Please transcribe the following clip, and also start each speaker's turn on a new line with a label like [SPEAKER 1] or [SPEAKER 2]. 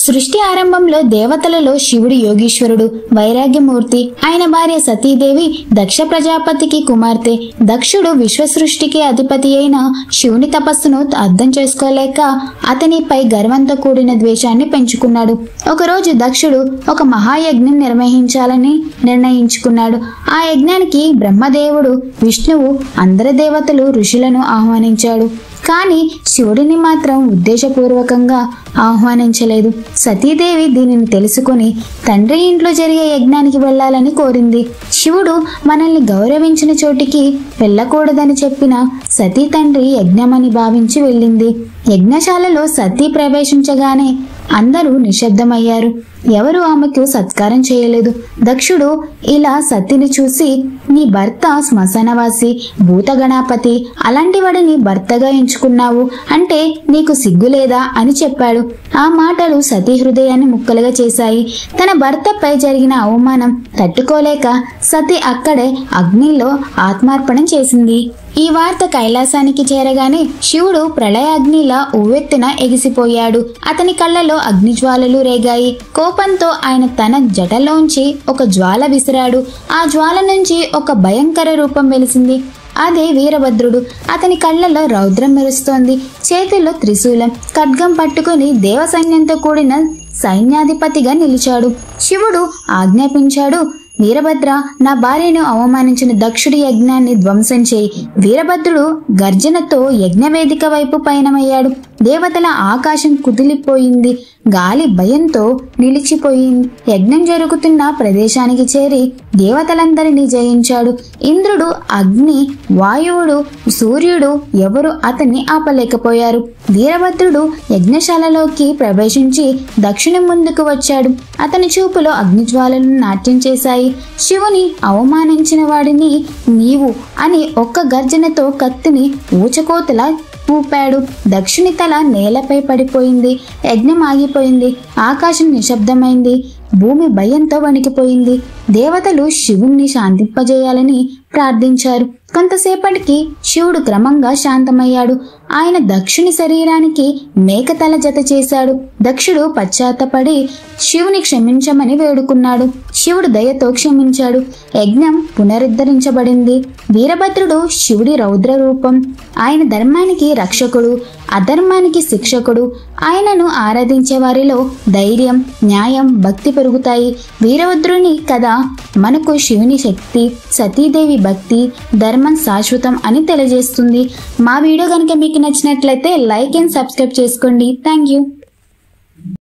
[SPEAKER 1] సృష్టి ఆరంభంలో దేవతలలో శివుడు యోగీశ్వరుడు, వైరాగ్యమూర్తి. ఆయన భార్య సతీదేవి దక్ష ప్రజాపతికి కుమార్తె. దక్షుడు విశ్వ సృష్టికి అధిపతి అయిన శివుని తపస్సును అర్థం చేసుకోలేక అతనిపై గర్వంతో కూడిన ద్వేషాన్ని పెంచుకున్నాడు. ఒకరోజు దక్షుడు ఒక మహాయజ్ఞం నిర్వహించాలని నిర్ణయించుకున్నాడు. ఆ యజ్ఞానికి బ్రహ్మదేవుడు, విష్ణువు, అందరి దేవతలు, ఋషులను ఆహ్వానించాడు. కానీ శివుడిని మాత్రం ఉద్దేశపూర్వకంగా ఆహ్వానించలేదు. సతీదేవి దీనిని తెలుసుకుని తండ్రి ఇంట్లో జరిగే యజ్ఞానికి వెళ్లాలని కోరింది. శివుడు మనల్ని గౌరవించిన చోటికి వెళ్ళకూడదని చెప్పిన సతీ తండ్రి యజ్ఞమని భావించి వెళ్ళింది. యజ్ఞశాలలో సతీ ప్రవేశించగానే అందరూ నిశ్శబ్దమయ్యారు. ఎవరు ఆమెకు సత్కారం చేయలేదు. దక్షుడు ఇలా సతీని చూసి, నీ భర్త శ్మశానవాసి, భూతగణాపతి, అలాంటి వాడిని భర్తగా ఎంచుకున్నావు అంటే నీకు సిగ్గులేదా అని చెప్పాడు. ఆ మాటలు సతీ హృదయాన్ని ముక్కలుగా చేశాయి. తన భర్తపై జరిగిన అవమానం తట్టుకోలేక సతీ అక్కడే అగ్నిలో ఆత్మార్పణం చేసింది. ఈ వార్త కైలాసానికి చేరగానే శివుడు ప్రళయాగ్నిలా ఉవ్వెత్తున ఎగిసిపోయాడు. అతని కళ్ళలో అగ్నిజ్వాలలు రేగాయి. కోపంతో ఆయన తన జటలోంచి ఒక జ్వాల విసిరాడు. ఆ జ్వాల నుంచి ఒక భయంకర రూపం వెలిసింది. అదే వీరభద్రుడు. అతని కళ్ళలో రౌద్రం మెరుస్తోంది. చేతుల్లో త్రిశూలం, ఖడ్గం పట్టుకుని దేవ సైన్యంతో కూడిన సైన్యాధిపతిగా నిలిచాడు. శివుడు ఆజ్ఞాపించాడు, వీరభద్ర, నా భార్యను అవమానించిన దక్షుడి యజ్ఞాన్ని ధ్వంసం చేయి. వీరభద్రుడు గర్జనతో యజ్ఞవేదిక వైపు పయనమయ్యాడు. దేవతల ఆకాశం కుదిలిపోయింది. గాలి భయంతో నిలిచిపోయింది. యజ్ఞం జరుగుతున్న ప్రదేశానికి చేరి దేవతలందరినీ జయించాడు. ఇంద్రుడు, అగ్ని, వాయువుడు, సూర్యుడు ఎవరు అతన్ని ఆపలేకపోయారు. వీరభద్రుడు యజ్ఞశాలలోకి ప్రవేశించి దక్షుని ముందుకు వచ్చాడు. అతని చూపులో అగ్నిజ్వాలలు నాట్యం చేశాయి. శివుని అవమానించిన వాడిని నీవు అని ఒక్క గర్జనతో కత్తిని ఊచకోతలా ఊపాడు. దక్షుని తల నేలపై పడిపోయింది. యజ్ఞం ఆగిపోయింది. ఆకాశం నిశ్శబ్దమైంది. భూమి భయంతో వణికిపోయింది. దేవతలు శివుణ్ణి శాంతింపజేయాలని ప్రార్థించారు. కొంతసేపటికి శివుడు క్రమంగా శాంతమయ్యాడు. ఆయన దక్షుని శరీరానికి మేకతల జత చేశాడు. దక్షుడు పశ్చాత్తపడి శివుని క్షమించమని వేడుకున్నాడు. శివుడు దయతో క్షమించాడు. యజ్ఞం పునరుద్ధరించబడింది. వీరభద్రుడు శివుడి రౌద్ర రూపం. ఆయన ధర్మానికి రక్షకుడు, అధర్మానికి శిక్షకుడు. ఆయనను ఆరాధించే వారిలో ధైర్యం, న్యాయం, భక్తి పెరుగుతాయి. వీరభద్రుని కథ మనకు శివుని శక్తి, సతీదేవి భక్తి, ధర్మం శాశ్వతం అని తెలియజేస్తుంది. మా వీడియో కనుక మీకు నచ్చినట్లయితే లైక్ అండ్ సబ్స్క్రైబ్ చేసుకోండి. Thank you.